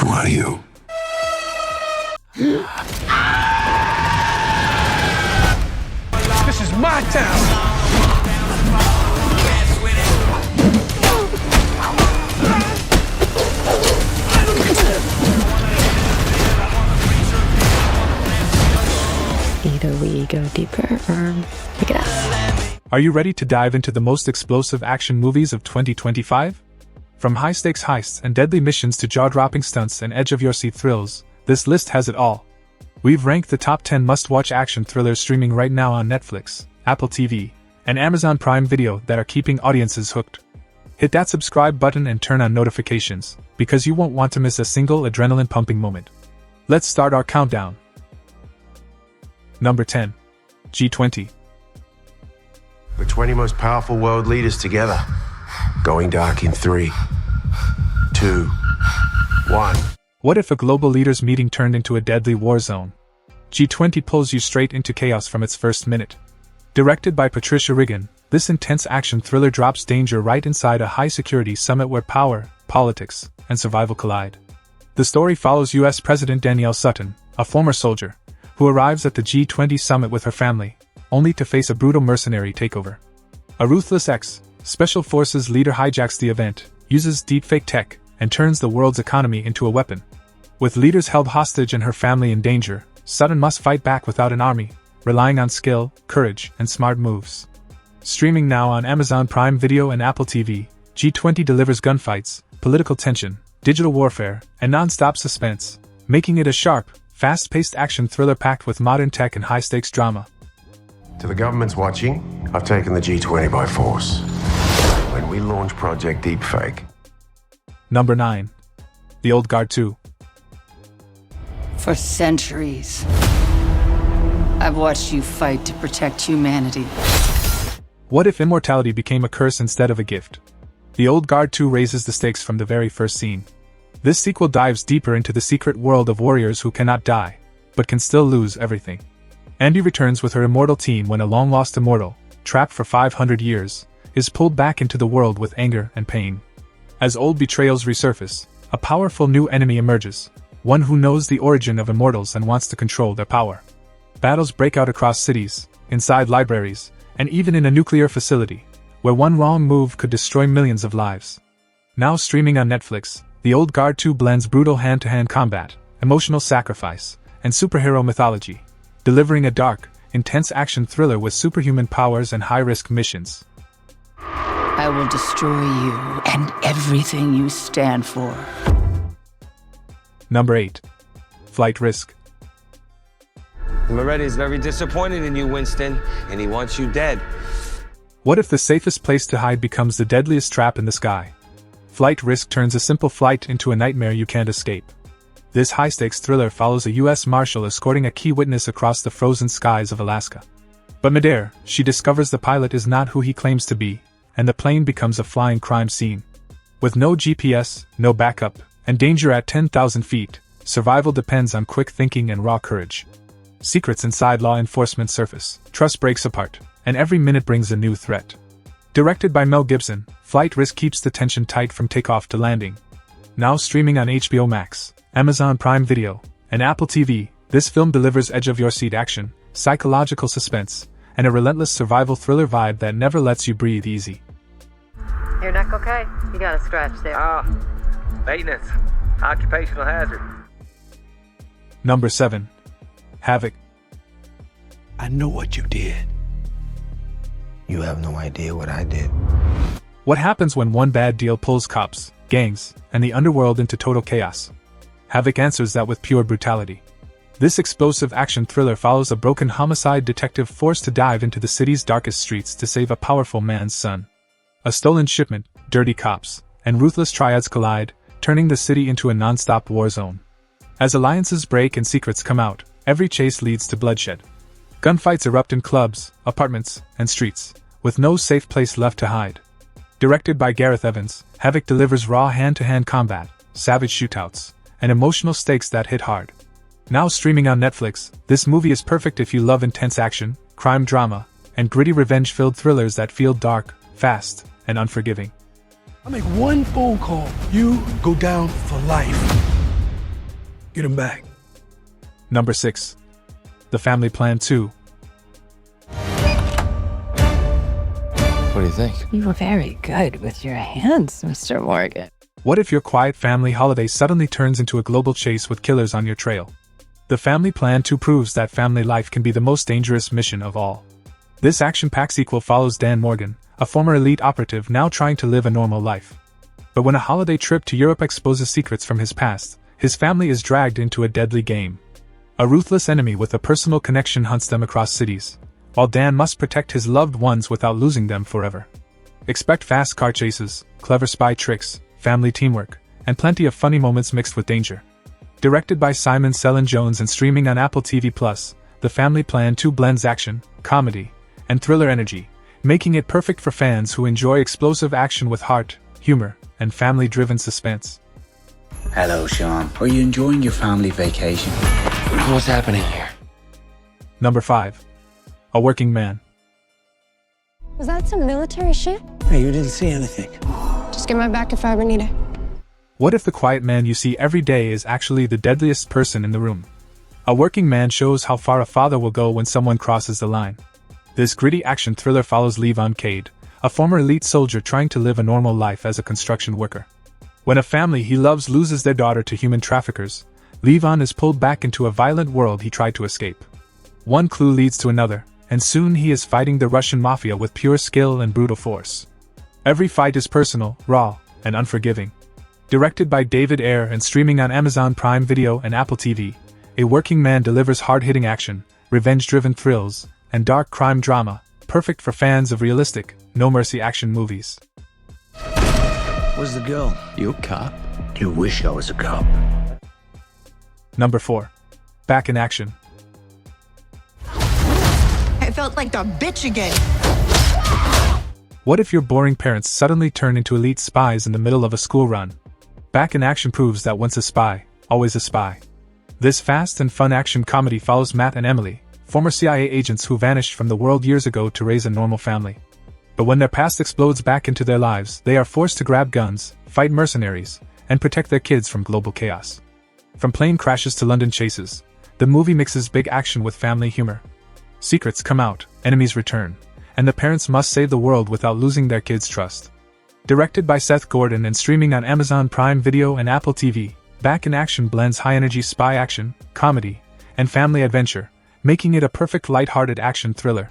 Who are you? This is my town! Either we go deeper or pick it up. Are you ready to dive into the most explosive action movies of 2025? From high-stakes heists and deadly missions to jaw-dropping stunts and edge-of-your-seat thrills, this list has it all. We've ranked the top 10 must-watch action thrillers streaming right now on Netflix, Apple TV, and Amazon Prime Video that are keeping audiences hooked. Hit that subscribe button and turn on notifications, because you won't want to miss a single adrenaline-pumping moment. Let's start our countdown. Number 10. G20. The 20 most powerful world leaders together. Going dark in 3, 2, 1. What if a global leaders meeting turned into a deadly war zone? G20 pulls you straight into chaos from its first minute. Directed by Patricia Riggin, this intense action thriller drops danger right inside a high-security summit where power, politics, and survival collide. The story follows U.S. President Danielle Sutton, a former soldier, who arrives at the G20 summit with her family, only to face a brutal mercenary takeover. A ruthless Special Forces leader hijacks the event, uses deepfake tech, and turns the world's economy into a weapon. With leaders held hostage and her family in danger, Sutton must fight back without an army, relying on skill, courage, and smart moves. Streaming now on Amazon Prime Video and Apple TV, G20 delivers gunfights, political tension, digital warfare, and non-stop suspense, making it a sharp, fast-paced action thriller packed with modern tech and high-stakes drama. To the governments watching, I've taken the G20 by force. When we launch Project Deepfake. Number 9. The Old Guard 2. For centuries, I've watched you fight to protect humanity. What if immortality became a curse instead of a gift? The Old Guard 2 raises the stakes from the very first scene. This sequel dives deeper into the secret world of warriors who cannot die, but can still lose everything. Andy returns with her immortal team when a long-lost immortal, trapped for 500 years, is pulled back into the world with anger and pain. As old betrayals resurface, a powerful new enemy emerges, one who knows the origin of immortals and wants to control their power. Battles break out across cities, inside libraries, and even in a nuclear facility, where one wrong move could destroy millions of lives. Now streaming on Netflix, The Old Guard 2 blends brutal hand-to-hand combat, emotional sacrifice, and superhero mythology, delivering a dark, intense action thriller with superhuman powers and high-risk missions. I will destroy you and everything you stand for. Number 8. Flight Risk. Moretti's very disappointed in you, Winston, and he wants you dead. What if the safest place to hide becomes the deadliest trap in the sky? Flight Risk turns a simple flight into a nightmare you can't escape. This high-stakes thriller follows a U.S. Marshal escorting a key witness across the frozen skies of Alaska. But midair, she discovers the pilot is not who he claims to be, and the plane becomes a flying crime scene. With no GPS, no backup, and danger at 10,000 feet, survival depends on quick thinking and raw courage. Secrets inside law enforcement surface, trust breaks apart, and every minute brings a new threat. Directed by Mel Gibson, Flight Risk keeps the tension tight from takeoff to landing. Now streaming on HBO Max, Amazon Prime Video, and Apple TV, this film delivers edge-of-your-seat action, psychological suspense, and a relentless survival thriller vibe that never lets you breathe easy. Your neck okay? You got a scratch there. Maintenance. Occupational hazard. Number 7. Havoc. I know what you did. You have no idea what I did. What happens when one bad deal pulls cops, gangs, and the underworld into total chaos? Havoc answers that with pure brutality. This explosive action thriller follows a broken homicide detective forced to dive into the city's darkest streets to save a powerful man's son. A stolen shipment, dirty cops, and ruthless triads collide, turning the city into a non-stop war zone. As alliances break and secrets come out, every chase leads to bloodshed. Gunfights erupt in clubs, apartments, and streets, with no safe place left to hide. Directed by Gareth Evans, Havoc delivers raw hand-to-hand combat, savage shootouts, and emotional stakes that hit hard. Now streaming on Netflix, this movie is perfect if you love intense action, crime drama, and gritty revenge-filled thrillers that feel dark, fast, and unforgiving. I make one phone call, you go down for life. Get him back. Number 6. The Family Plan 2. What do you think? You were very good with your hands, Mr. Morgan. What if your quiet family holiday suddenly turns into a global chase with killers on your trail? The Family Plan 2 proves that family life can be the most dangerous mission of all. This action-packed sequel follows Dan Morgan, a former elite operative now trying to live a normal life. But when a holiday trip to Europe exposes secrets from his past, his family is dragged into a deadly game. A ruthless enemy with a personal connection hunts them across cities, while Dan must protect his loved ones without losing them forever. Expect fast car chases, clever spy tricks, family teamwork, and plenty of funny moments mixed with danger. Directed by Simon Cellan-Jones and streaming on Apple TV+, The Family Plan 2 blends action, comedy, and thriller energy, making it perfect for fans who enjoy explosive action with heart, humor, and family-driven suspense. Hello, Sean. Are you enjoying your family vacation? What's happening here? Number 5. A Working Man. Was that some military shit? Hey, you didn't see anything. Just get my back if I ever need it. What if the quiet man you see every day is actually the deadliest person in the room? A Working Man shows how far a father will go when someone crosses the line. This gritty action thriller follows Levon Cade, a former elite soldier trying to live a normal life as a construction worker. When a family he loves loses their daughter to human traffickers, Levon is pulled back into a violent world he tried to escape. One clue leads to another, and soon he is fighting the Russian mafia with pure skill and brutal force. Every fight is personal, raw, and unforgiving. Directed by David Ayer and streaming on Amazon Prime Video and Apple TV, A Working Man delivers hard-hitting action, revenge-driven thrills, and dark crime drama, perfect for fans of realistic, no-mercy action movies. Where's the girl? You a cop? You wish I was a cop. Number 4. Back in Action. I felt like the bitch again. What if your boring parents suddenly turn into elite spies in the middle of a school run? Back in Action proves that once a spy, always a spy. This fast and fun action comedy follows Matt and Emily, former CIA agents who vanished from the world years ago to raise a normal family. But when their past explodes back into their lives, they are forced to grab guns, fight mercenaries, and protect their kids from global chaos. From plane crashes to London chases, the movie mixes big action with family humor. Secrets come out, enemies return, and the parents must save the world without losing their kids' trust. Directed by Seth Gordon and streaming on Amazon Prime Video and Apple TV, Back in Action blends high-energy spy action, comedy, and family adventure, making it a perfect light-hearted action thriller.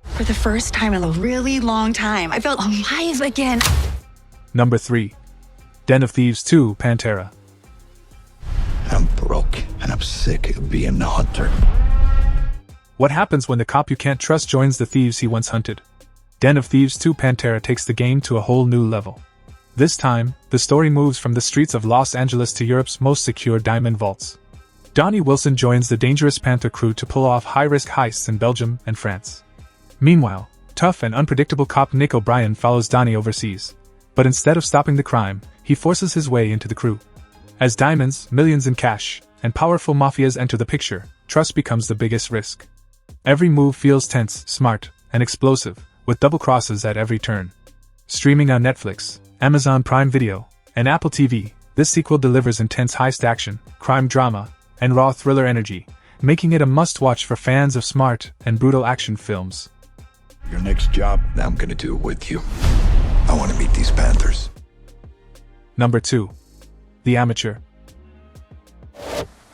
For the first time in a really long time, I felt alive again. Number 3. Den of Thieves 2 Pantera. I'm broke, and I'm sick of being the hunter. What happens when the cop you can't trust joins the thieves he once hunted? Den of Thieves 2 Pantera takes the game to a whole new level. This time, the story moves from the streets of Los Angeles to Europe's most secure diamond vaults. Donnie Wilson joins the dangerous Panther crew to pull off high-risk heists in Belgium and France. Meanwhile, tough and unpredictable cop Nick O'Brien follows Donnie overseas. But instead of stopping the crime, he forces his way into the crew. As diamonds, millions in cash, and powerful mafias enter the picture, trust becomes the biggest risk. Every move feels tense, smart, and explosive, with double crosses at every turn. Streaming on Netflix, Amazon Prime Video, and Apple TV, this sequel delivers intense heist action, crime drama, and raw thriller energy, making it a must-watch for fans of smart and brutal action films. Your next job, I'm gonna do it with you. I want to meet these Panthers. Number 2. The Amateur.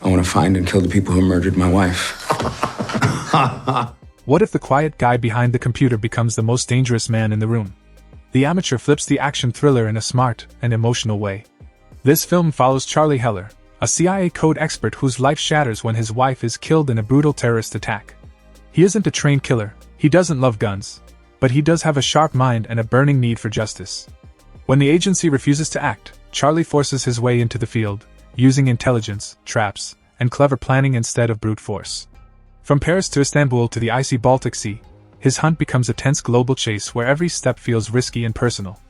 I want to find and kill the people who murdered my wife. What if the quiet guy behind the computer becomes the most dangerous man in the room? The Amateur flips the action thriller in a smart and emotional way. This film follows Charlie Heller, a CIA code expert whose life shatters when his wife is killed in a brutal terrorist attack. He isn't a trained killer, he doesn't love guns, but he does have a sharp mind and a burning need for justice. When the agency refuses to act, Charlie forces his way into the field, using intelligence, traps, and clever planning instead of brute force. From Paris to Istanbul to the icy Baltic Sea, his hunt becomes a tense global chase where every step feels risky and personal.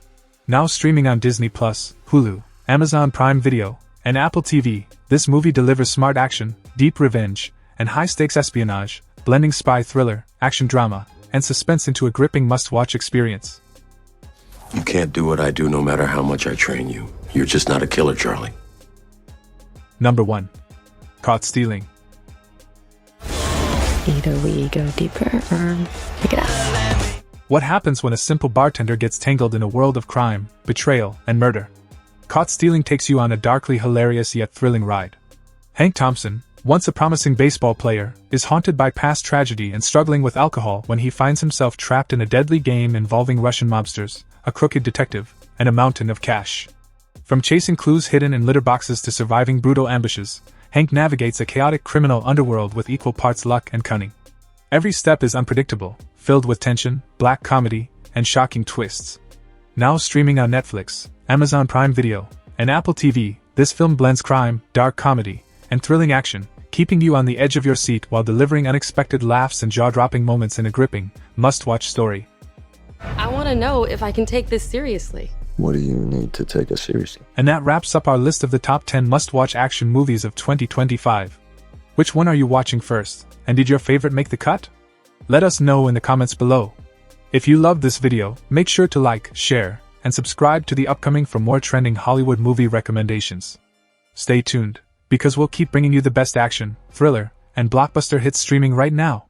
Now streaming on Disney+, Hulu, Amazon Prime Video, and Apple TV, this movie delivers smart action, deep revenge, and high-stakes espionage, blending spy thriller, action drama, and suspense into a gripping must-watch experience. You can't do what I do no matter how much I train you. You're just not a killer, Charlie. Number 1. Caught stealing. Either we go deeper or pick it up. What happens when a simple bartender gets tangled in a world of crime, betrayal, and murder? Caught Stealing takes you on a darkly hilarious yet thrilling ride. Hank Thompson, once a promising baseball player, is haunted by past tragedy and struggling with alcohol when he finds himself trapped in a deadly game involving Russian mobsters, a crooked detective, and a mountain of cash. From chasing clues hidden in litter boxes to surviving brutal ambushes, Hank navigates a chaotic criminal underworld with equal parts luck and cunning. Every step is unpredictable, filled with tension, black comedy, and shocking twists. Now streaming on Netflix, Amazon Prime Video, and Apple TV, this film blends crime, dark comedy, and thrilling action, keeping you on the edge of your seat while delivering unexpected laughs and jaw-dropping moments in a gripping, must-watch story. I want to know if I can take this seriously. What do you need to take us seriously? And that wraps up our list of the top 10 must-watch action movies of 2025. Which one are you watching first, and did your favorite make the cut? Let us know in the comments below. If you loved this video, make sure to like, share, and subscribe to the upcoming for more trending Hollywood movie recommendations. Stay tuned, because we'll keep bringing you the best action, thriller, and blockbuster hits streaming right now.